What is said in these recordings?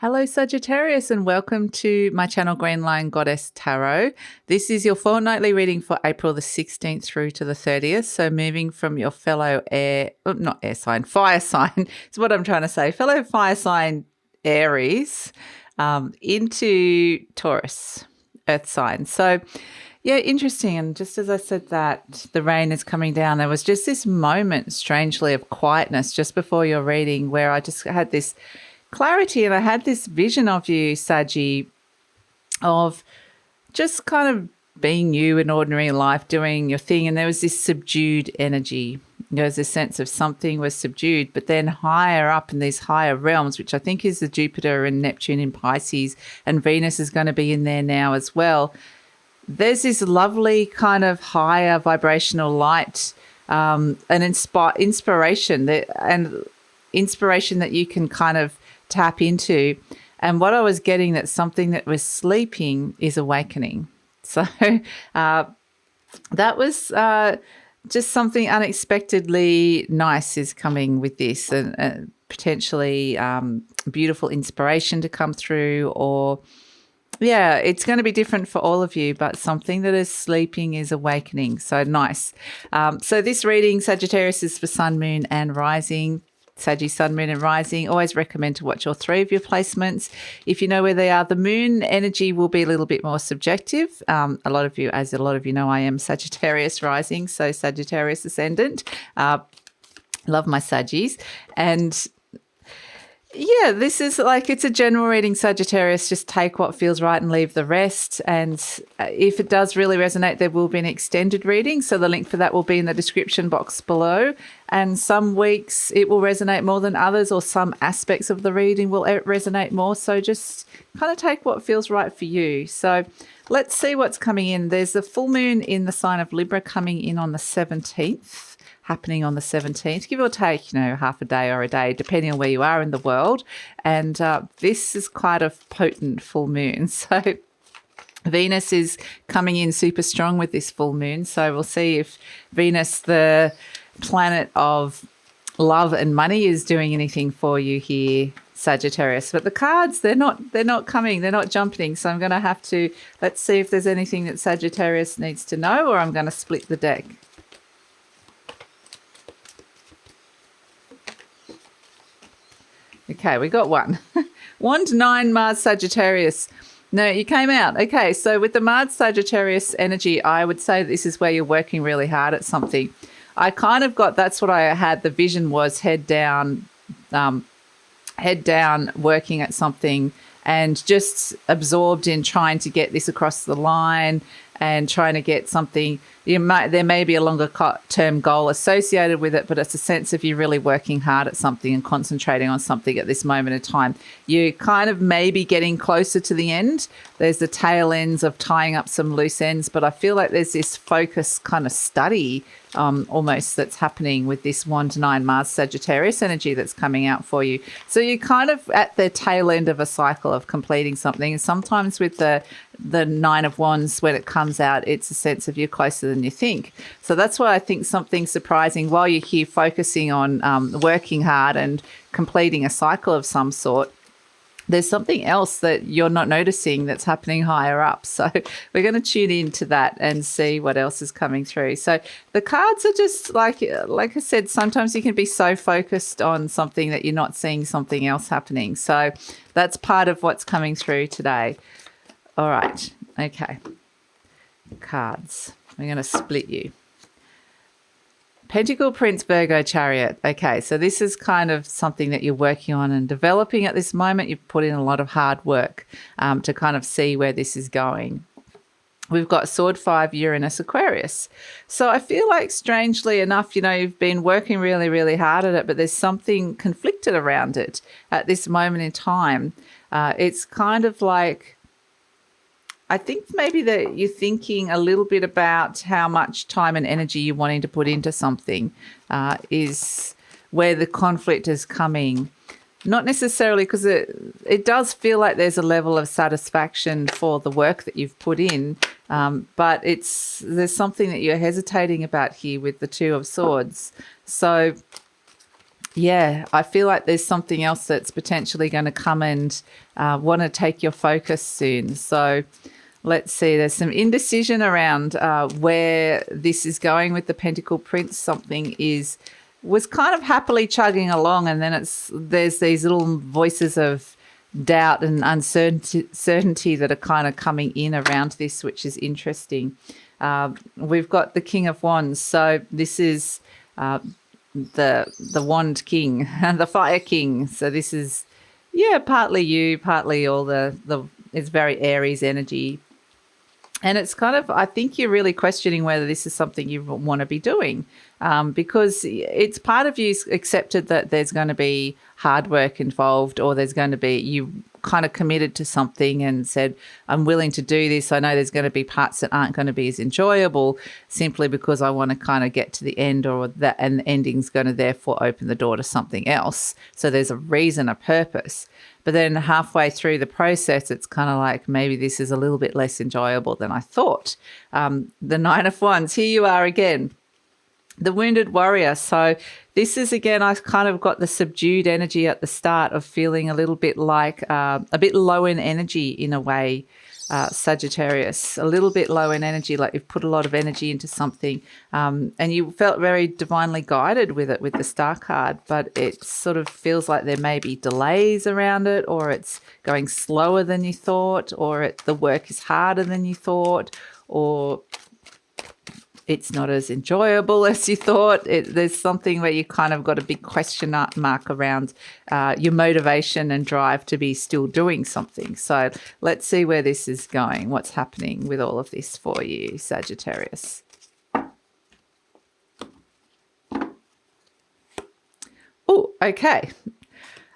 Hello, Sagittarius, and welcome to my channel, Green Lion Goddess Tarot. This is your fortnightly reading for April the 16th through to the 30th. So moving from your fellow fire sign is what I'm trying to say, fellow fire sign Aries into Taurus, earth sign. So yeah, interesting. And just as I said that the rain is coming down, there was just this moment, strangely, of quietness just before your reading where I just had this clarity and I had this vision of you, Saggy, of just kind of being you in ordinary life, doing your thing. And there was this subdued energy. There was a sense of something was subdued, but then higher up in these higher realms, which I think is the Jupiter and Neptune in Pisces, and Venus is going to be in there now as well. There's this lovely kind of higher vibrational light and inspiration that you can kind of tap into. And what I was getting, that something that was sleeping is awakening. So that was just something unexpectedly nice is coming with this, and potentially beautiful inspiration to come through, or yeah, it's going to be different for all of you, but something that is sleeping is awakening. So nice. So this reading, Sagittarius, is for Sun, Moon and Rising. Saggy, Sun, Moon and Rising. Always recommend to watch all three of your placements. If you know where they are, the moon energy will be a little bit more subjective. As a lot of you know, I am Sagittarius rising, so Sagittarius ascendant. Love my Saggies. And yeah, this is like, it's a general reading, Sagittarius. Just take what feels right and leave the rest. And if it does really resonate, there will be an extended reading. So the link for that will be in the description box below. And some weeks it will resonate more than others, or some aspects of the reading will resonate more. So just kind of take what feels right for you. So let's see what's coming in. There's the full moon in the sign of Libra coming in on the 17th. Happening on the 17th, give or take, half a day or a day, depending on where you are in the world. And this is quite a potent full moon. So Venus is coming in super strong with this full moon. So we'll see if Venus, the planet of love and money, is doing anything for you here, Sagittarius. But the cards, they're not coming, they're not jumping. So I'm going to have to, let's see if there's anything that Sagittarius needs to know, or I'm going to split the deck. Okay, we got one. 1 to 9, Mars Sagittarius. No, you came out. Okay, so with the Mars Sagittarius energy, I would say this is where you're working really hard at something. I kind of got, that's what I had. The vision was head down, working at something, and just absorbed in trying to get this across the line and trying to get something. There may be a longer term goal associated with it, but it's a sense of you really working hard at something and concentrating on something at this moment in time. You kind of maybe getting closer to the end. There's the tail ends of tying up some loose ends, but I feel like there's this focus kind of study almost that's happening with this 1 to 9 Mars Sagittarius energy that's coming out for you. So you're kind of at the tail end of a cycle of completing something. And sometimes with the 9 of Wands, when it comes out, it's a sense of you're closer than you think. So that's why I think something surprising while you're here focusing on working hard and completing a cycle of some sort. There's something else that you're not noticing that's happening higher up. So we're going to tune into that and see what else is coming through. So the cards are just like I said, sometimes you can be so focused on something that you're not seeing something else happening. So that's part of what's coming through today. All right. Okay. Cards. I'm going to split you. Pentacle, Prince, Virgo, Chariot. Okay, so this is kind of something that you're working on and developing at this moment. You've put in a lot of hard work to kind of see where this is going. We've got Sword 5, Uranus, Aquarius. So I feel like, strangely enough, you've been working really, really hard at it, but there's something conflicted around it at this moment in time. It's kind of like, I think maybe that you're thinking a little bit about how much time and energy you're wanting to put into something is where the conflict is coming. Not necessarily, because it does feel like there's a level of satisfaction for the work that you've put in, but there's something that you're hesitating about here with the 2 of Swords. So Yeah, I feel like there's something else that's potentially going to come and want to take your focus soon. So let's see, there's some indecision around where this is going with the Pentacle Prince. Something was kind of happily chugging along, and then there's these little voices of doubt and uncertainty that are kind of coming in around this, which is interesting. We've got the King of Wands, so this is the Wand King and the Fire King. So this is partly you, partly all the it's very Aries energy. And it's kind of, I think you're really questioning whether this is something you want to be doing, because it's part of you accepted that there's going to be hard work involved, or there's going to be, you kind of committed to something and said, I'm willing to do this. I know there's going to be parts that aren't going to be as enjoyable simply because I want to kind of get to the end, or that, and the ending's going to therefore open the door to something else. So there's a reason, a purpose. But then halfway through the process, it's kind of like, maybe this is a little bit less enjoyable than I thought. The Nine of Wands, here you are again, the Wounded Warrior. So this is, again, I kind of got the subdued energy at the start of feeling a little bit like a bit low in energy in a way, Sagittarius, a little bit low in energy, like you've put a lot of energy into something, and you felt very divinely guided with it, with the Star card, but it sort of feels like there may be delays around it, or it's going slower than you thought, or the work is harder than you thought, or it's not as enjoyable as you thought. There's something where you kind of got a big question mark around your motivation and drive to be still doing something. So let's see where this is going, what's happening with all of this for you, Sagittarius. Oh, okay.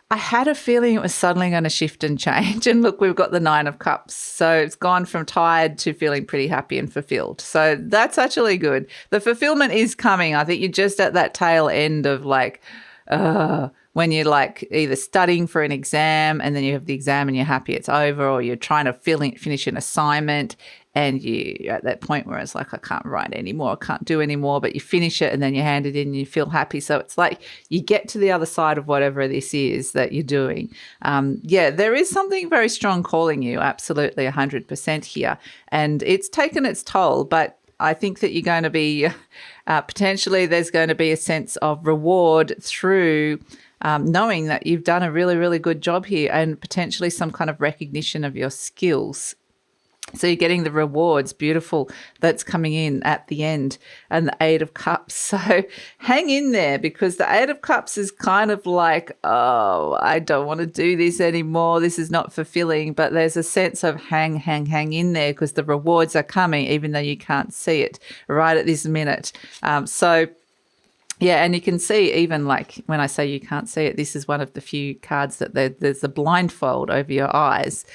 I had a feeling it was suddenly going to shift and change. And look, we've got the Nine of Cups. So it's gone from tired to feeling pretty happy and fulfilled. So that's actually good. The fulfillment is coming. I think you're just at that tail end of like, when you're like either studying for an exam and then you have the exam and you're happy it's over, or you're trying to finish an assignment and you're at that point where it's like, I can't write anymore, I can't do anymore, but you finish it and then you hand it in and you feel happy. So it's like you get to the other side of whatever this is that you're doing. There is something very strong calling you, absolutely 100% here. And it's taken its toll, but I think that you're going to be, potentially there's going to be a sense of reward through knowing that you've done a really, really good job here, and potentially some kind of recognition of your skills. So you're getting the rewards, beautiful, that's coming in at the end, and the Eight of Cups. So hang in there, because the Eight of Cups is kind of like, oh, I don't want to do this anymore. This is not fulfilling. But there's a sense of hang in there, because the rewards are coming, even though you can't see it right at this minute. Yeah, and you can see, even like when I say you can't see it, this is one of the few cards that there's a blindfold over your eyes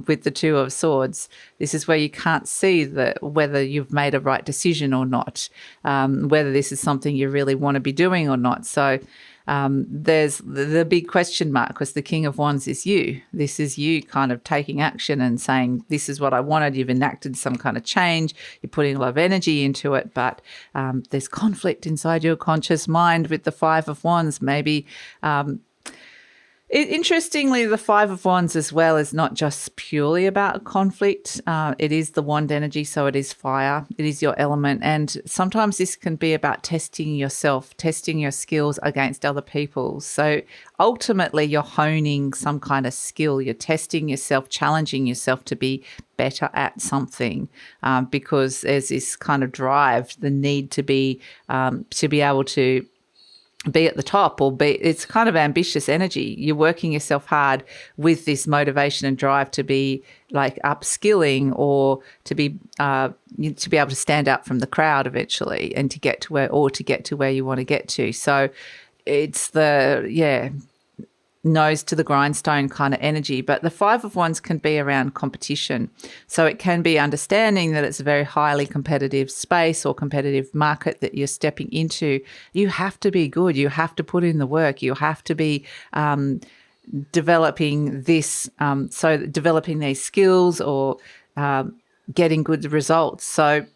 with the Two of Swords. This is where you can't see whether you've made a right decision or not, whether this is something you really want to be doing or not. So there's the big question mark, because the King of Wands is you. This is you kind of taking action and saying, this is what I wanted. You've enacted some kind of change. You're putting a lot of energy into it, but there's conflict inside your conscious mind with the Five of Wands. Maybe interestingly, the Five of Wands as well is not just purely about conflict. It is the wand energy, so it is fire. It is your element. And sometimes this can be about testing yourself, testing your skills against other people. So ultimately, you're honing some kind of skill. You're testing yourself, challenging yourself to be better at something, because there's this kind of drive, the need to be able to be at the top, or it's kind of ambitious energy. You're working yourself hard with this motivation and drive to be like upskilling, or to be able to stand out from the crowd eventually, and to get to where you want to get to. So it's nose to the grindstone kind of energy. But the Five of Wands can be around competition. So it can be understanding that it's a very highly competitive space or competitive market that you're stepping into. You have to be good. You have to put in the work. You have to be developing this, developing these skills, or getting good results. So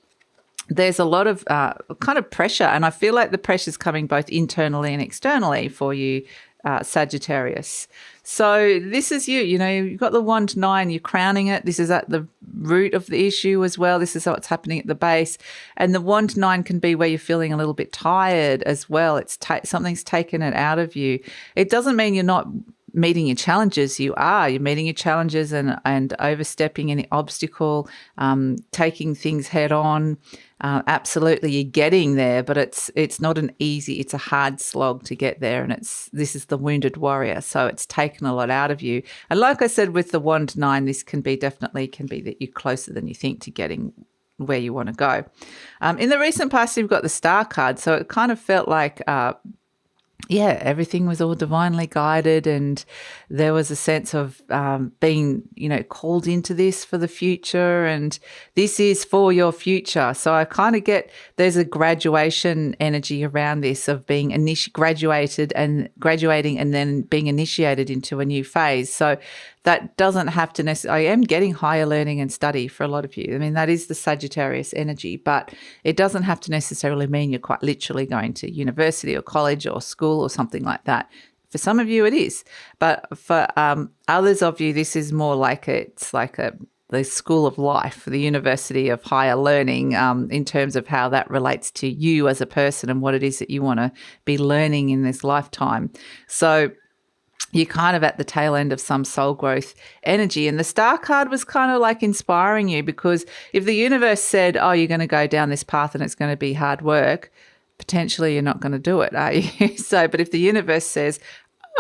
there's a lot of kind of pressure, and I feel like the pressure is coming both internally and externally for you, Sagittarius. So this is you, you've got the wand 9, you're crowning it. This is at the root of the issue as well. This is what's happening at the base. And the wand 9 can be where you're feeling a little bit tired as well. It's something's taken it out of you. It doesn't mean you're not meeting your challenges. You're meeting your challenges and overstepping any obstacle, taking things head on. Absolutely, you're getting there, but it's not it's a hard slog to get there, and this is the wounded warrior, so it's taken a lot out of you. And like I said, with the wand 9, this can be that you're closer than you think to getting where you want to go. In the recent past, you've got the Star card, so it kind of felt like everything was all divinely guided, and there was a sense of being, called into this for the future, and this is for your future. So I kind of get there's a graduation energy around this of being graduating and then being initiated into a new phase. So that doesn't have to necessarily, I am getting higher learning and study for a lot of you. I mean, that is the Sagittarius energy, but it doesn't have to necessarily mean you're quite literally going to university or college or school or something like that. For some of you, it is. But for others of you, this is more like the school of life, the university of higher learning, in terms of how that relates to you as a person and what it is that you want to be learning in this lifetime. So you're kind of at the tail end of some soul growth energy. And the Star card was kind of like inspiring you, because if the universe said, oh, you're going to go down this path and it's going to be hard work, potentially you're not going to do it, are you? But if the universe says,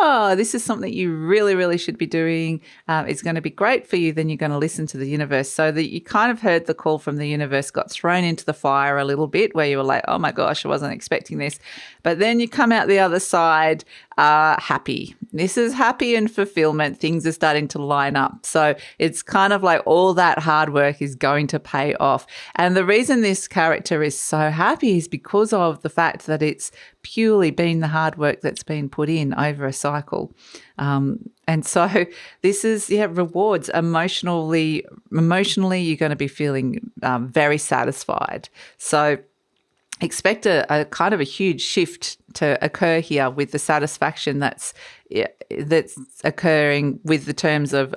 oh, this is something you really, really should be doing, it's going to be great for you, then you're going to listen to the universe. So that you kind of heard the call from the universe, got thrown into the fire a little bit, where you were like, oh my gosh, I wasn't expecting this. But then you come out the other side happy. This is happy and fulfillment. Things are starting to line up. So it's kind of like all that hard work is going to pay off. And the reason this character is so happy is because of the fact that it's purely been the hard work that's been put in over a cycle. And so this is, rewards. Emotionally, you're going to be feeling very satisfied. So expect a kind of a huge shift to occur here with the satisfaction that's occurring with the terms of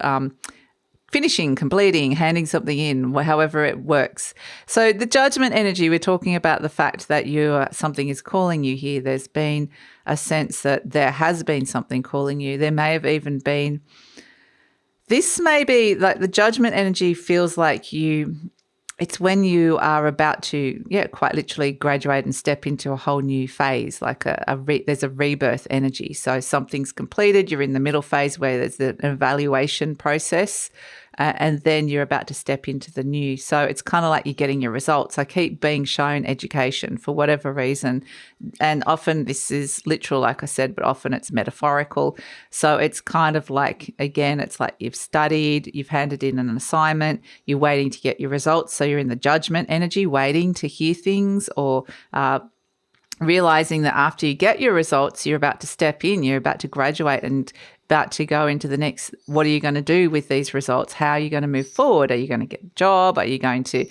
finishing, completing, handing something in, however it works. So the judgment energy, we're talking about the fact that something is calling you here. There's been a sense that there has been something calling you. There may have even been, this may be like the judgment energy feels like it's when you are about to, quite literally graduate and step into a whole new phase, like there's a rebirth energy. So something's completed, you're in the middle phase where there's an evaluation process, and then you're about to step into the new. So it's kind of like you're getting your results. I keep being shown education for whatever reason. And often this is literal, like I said, but often it's metaphorical. So it's kind of like, again, it's like you've studied, you've handed in an assignment, you're waiting to get your results. So you're in the judgment energy, waiting to hear things, or realizing that after you get your results, you're about to step in, you're about to graduate and about to go into the next, what are you going to do with these results? How are you going to move forward? Are you going to get a job? Are you going to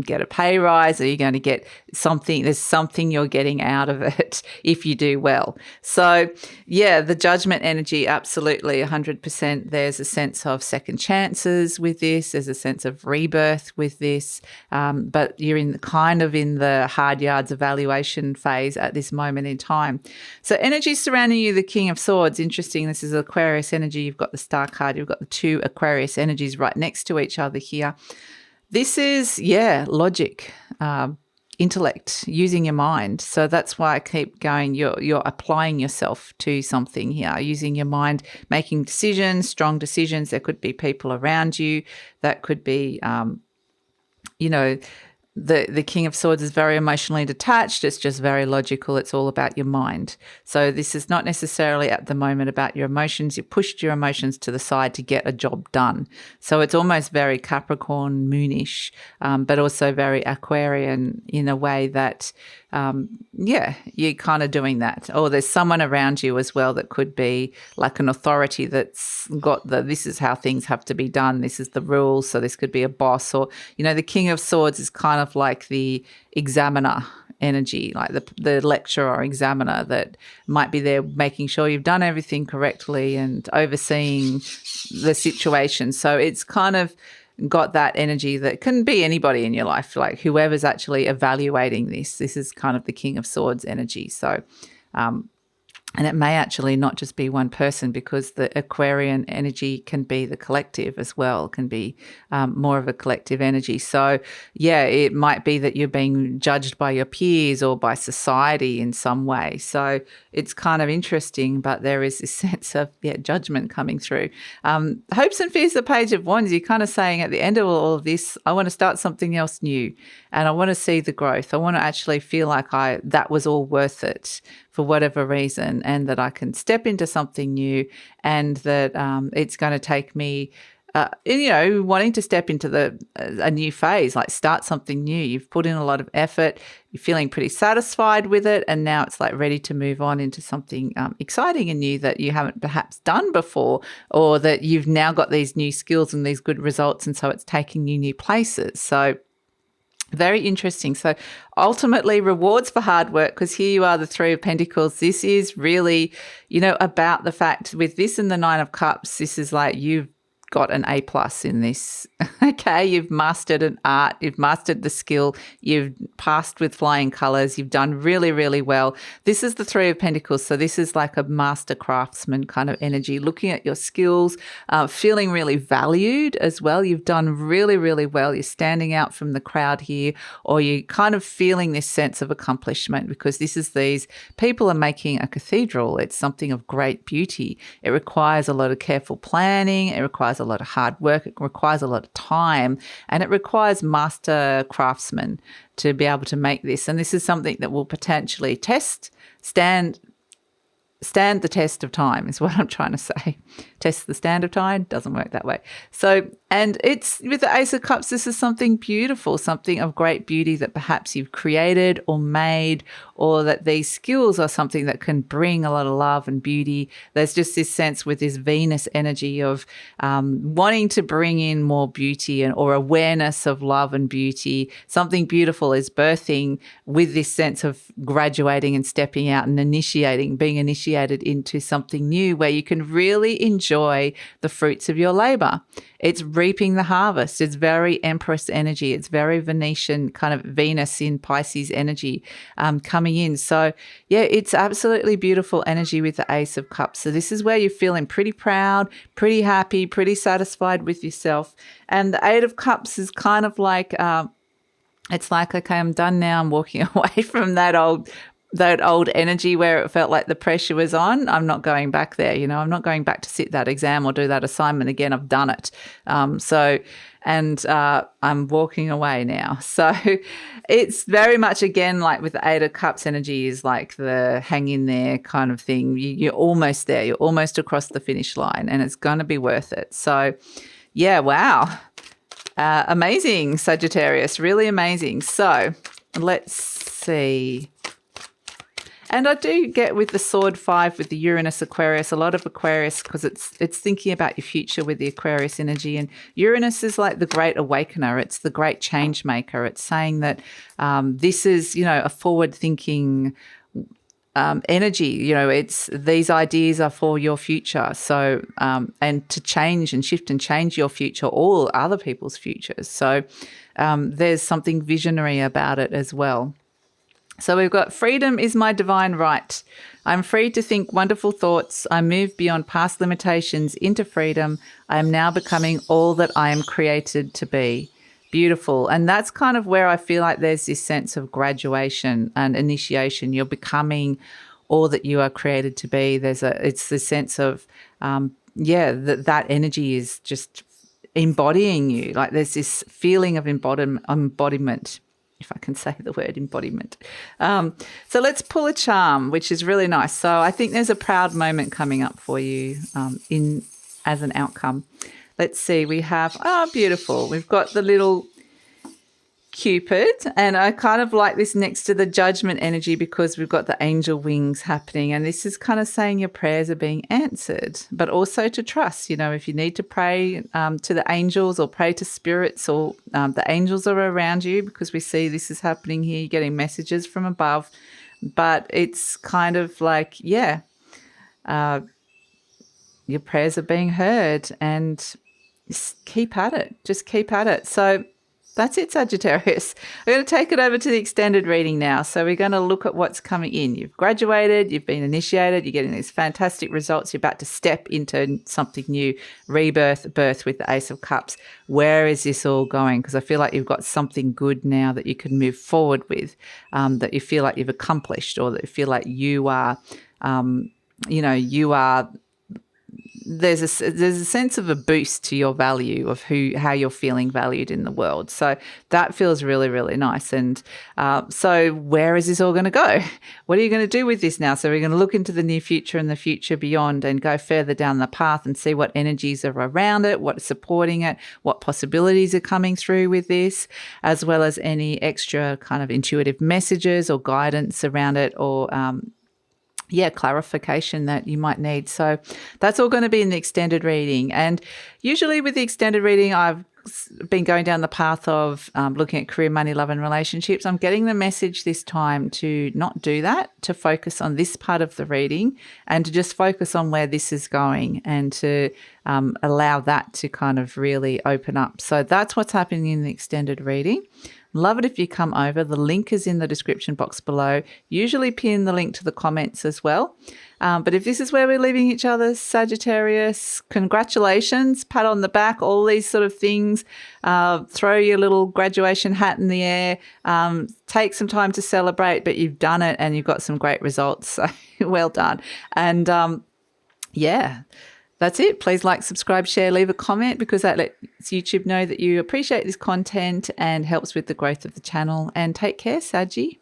get a pay rise? Are you going to get something? There's something you're getting out of it if you do well. So the judgment energy, absolutely 100%. There's a sense of second chances with this. There's a sense of rebirth with this. But you're in the hard yards evaluation phase at this moment in time. So energy surrounding you, the King of Swords. Interesting. This is Aquarius energy. You've got the Star card. You've got the two Aquarius energies right next to each other here. This is, logic, intellect, using your mind. So that's why I keep going. You're applying yourself to something here, using your mind, making decisions, strong decisions. There could be people around you. That could be, the King of Swords is very emotionally detached. It's just very logical. It's all about your mind. So this is not necessarily at the moment about your emotions. You pushed your emotions to the side to get a job done. So it's almost very Capricorn moonish, but also very Aquarian in a way that you're kind of doing that. Or there's someone around you as well that could be like an authority that's got this is how things have to be done. This is the rules. So this could be a boss, or, the King of Swords is kind of like the examiner energy, like the lecturer or examiner that might be there making sure you've done everything correctly and overseeing the situation. So it's kind of got that energy that can be anybody in your life, like whoever's actually evaluating this. This is kind of the King of Swords energy. So, and it may actually not just be one person, because the Aquarian energy can be the collective as well, can be more of a collective energy. So, yeah, it might be that you're being judged by your peers or by society in some way. So it's kind of interesting, but there is this sense of judgment coming through. Hopes and Fears, the Page of Wands, you're kind of saying at the end of all of this, I want to start something else new, and I want to see the growth. I want to actually feel like that was all worth it for whatever reason, and that I can step into something new, and that it's going to take me, wanting to step into a new phase, like start something new. You've put in a lot of effort, you're feeling pretty satisfied with it, and now it's like ready to move on into something exciting and new that you haven't perhaps done before, or that you've now got these new skills and these good results, and so it's taking you new places. So very interesting. So ultimately, rewards for hard work, because here you are, the Three of Pentacles. This is really, about the fact with this and the Nine of Cups, this is like you've got an A+ in this. Okay, you've mastered an art, you've mastered the skill, you've passed with flying colours, you've done really, really well. This is the Three of Pentacles, so this is like a master craftsman kind of energy, looking at your skills, feeling really valued as well. You've done really, really well. You're standing out from the crowd here, or you're kind of feeling this sense of accomplishment, because these people are making a cathedral. It's something of great beauty. It requires a lot of careful planning. It requires a lot of hard work. It requires a lot of time, and it requires master craftsmen to be able to make this. And this is something that will potentially stand the test of time, is what I'm trying to say. Test the stand of time doesn't work that way. So, and it's with the Ace of Cups, this is something beautiful, something of great beauty that perhaps you've created or made, or that these skills are something that can bring a lot of love and beauty. There's just this sense with this Venus energy of wanting to bring in more beauty or awareness of love and beauty. Something beautiful is birthing with this sense of graduating and stepping out and being initiated into something new, where you can really enjoy the fruits of your labor. It's reaping the harvest. It's very Empress energy. It's very Venetian, kind of Venus in Pisces energy coming in. So, yeah, it's absolutely beautiful energy with the Ace of Cups. So this is where you're feeling pretty proud, pretty happy, pretty satisfied with yourself. And the Eight of Cups is kind of like, it's like, okay, I'm done now. I'm walking away from that old energy where it felt like the pressure was on. I'm not going back there. I'm not going back to sit that exam or do that assignment again. I've done it. I'm walking away now. So it's very much, again, like with the Eight of Cups energy, is like the hang in there kind of thing. You're almost there. You're almost across the finish line, and it's going to be worth it. So, yeah, wow. Amazing, Sagittarius. Really amazing. So let's see. And I do get with the Sword 5 with the Uranus Aquarius, a lot of Aquarius, because it's thinking about your future with the Aquarius energy. And Uranus is like the great awakener. It's the great change maker. It's saying that this is, a forward-thinking energy. It's these ideas are for your future. So, and to change and shift and change your future, all other people's futures. So there's something visionary about it as well. So we've got freedom is my divine right. I'm free to think wonderful thoughts. I move beyond past limitations into freedom. I am now becoming all that I am created to be. Beautiful. And that's kind of where I feel like there's this sense of graduation and initiation. You're becoming all that you are created to be. It's the sense of, that energy is just embodying you. Like there's this feeling of embodiment, if I can say the word embodiment. So let's pull a charm, which is really nice. So I think there's a proud moment coming up for you as an outcome. Let's see, we have, beautiful. We've got the little Cupid, and I kind of like this next to the Judgment energy because we've got the angel wings happening, and this is kind of saying your prayers are being answered, but also to trust. If you need to pray to the angels or pray to spirits, or the angels are around you, because we see this is happening here. You're getting messages from above, but it's kind of like, your prayers are being heard, and just keep at it. Just keep at it. So that's it, Sagittarius. We're going to take it over to the extended reading now. So we're going to look at what's coming in. You've graduated, you've been initiated, you're getting these fantastic results. You're about to step into something new, rebirth, birth with the Ace of Cups. Where is this all going? Because I feel like you've got something good now that you can move forward with, that you feel like you've accomplished, or that you feel like you are, there's a sense of a boost to your value of how you're feeling valued in the world. So that feels really, really nice. And so where is this all going to go? What are you going to do with this now? So we're going to look into the near future and the future beyond, and go further down the path and see what energies are around it, what's supporting it, what possibilities are coming through with this, as well as any extra kind of intuitive messages or guidance around it, or clarification that you might need. So that's all going to be in the extended reading. And usually with the extended reading, I've been going down the path of looking at career, money, love, and relationships. I'm getting the message this time to not do that, to focus on this part of the reading, and to just focus on where this is going, and to allow that to kind of really open up. So that's what's happening in the extended reading. Love it if you come over. The link is in the description box below. Usually pin the link to the comments as well. But if this is where we're leaving each other, Sagittarius, congratulations, pat on the back, all these sort of things. Throw your little graduation hat in the air. Take some time to celebrate, but you've done it and you've got some great results. So well done. And that's it. Please like, subscribe, share, leave a comment, because that lets YouTube know that you appreciate this content and helps with the growth of the channel. And take care, Saggy.